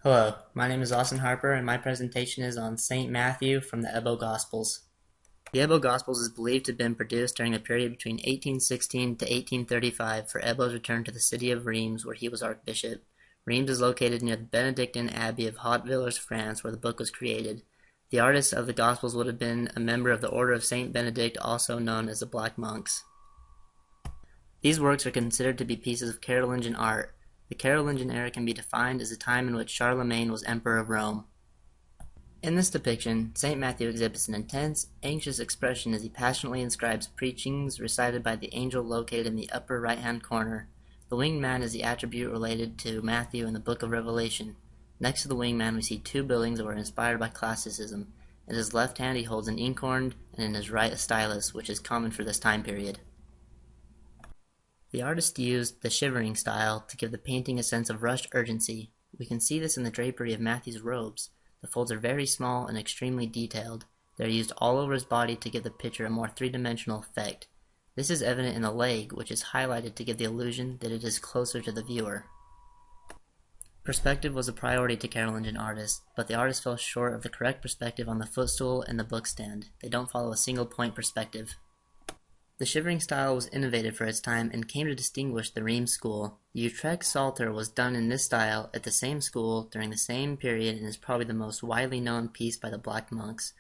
Hello, my name is Austin Harper, and my presentation is on St. Matthew from the Ebbo Gospels. The Ebbo Gospels is believed to have been produced during the period between 1816 to 1835 for Ebbo's return to the city of Reims, where he was archbishop. Reims is located near the Benedictine Abbey of Hautevillers, France, where the book was created. The artist of the Gospels would have been a member of the Order of St. Benedict, also known as the Black Monks. These works are considered to be pieces of Carolingian art. The Carolingian era can be defined as a time in which Charlemagne was emperor of Rome. In this depiction, St. Matthew exhibits an intense, anxious expression as he passionately inscribes preachings recited by the angel located in the upper right-hand corner. The winged man is the attribute related to Matthew in the book of Revelation. Next to the winged man we see two buildings that were inspired by classicism. In his left hand he holds an inkhorn, and in his right a stylus, which is common for this time period. The artist used the shivering style to give the painting a sense of rushed urgency. We can see this in the drapery of Matthew's robes. The folds are very small and extremely detailed. They are used all over his body to give the picture a more three-dimensional effect. This is evident in the leg, which is highlighted to give the illusion that it is closer to the viewer. Perspective was a priority to Carolingian artists, but the artist fell short of the correct perspective on the footstool and the bookstand. They don't follow a single point perspective. The shivering style was innovative for its time and came to distinguish the Reims school. The Utrecht Psalter was done in this style at the same school during the same period and is probably the most widely known piece by the Black Monks.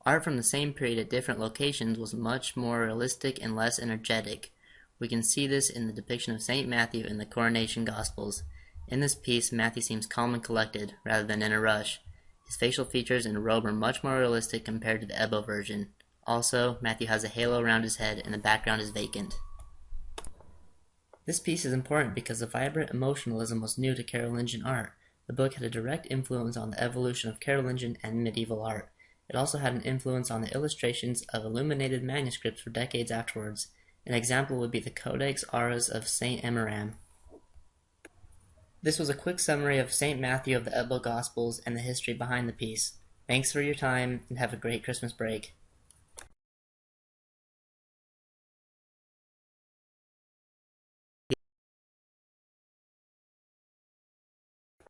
Art from the same period at different locations was much more realistic and less energetic. We can see this in the depiction of St. Matthew in the Coronation Gospels. In this piece, Matthew seems calm and collected, rather than in a rush. His facial features and robe are much more realistic compared to the Ebbo version. Also, Matthew has a halo around his head and the background is vacant. This piece is important because the vibrant emotionalism was new to Carolingian art. The book had a direct influence on the evolution of Carolingian and medieval art. It also had an influence on the illustrations of illuminated manuscripts for decades afterwards. An example would be the Codex Aureus of St. Emmeram. This was a quick summary of St. Matthew of the Ebbo Gospels and the history behind the piece. Thanks for your time and have a great Christmas break.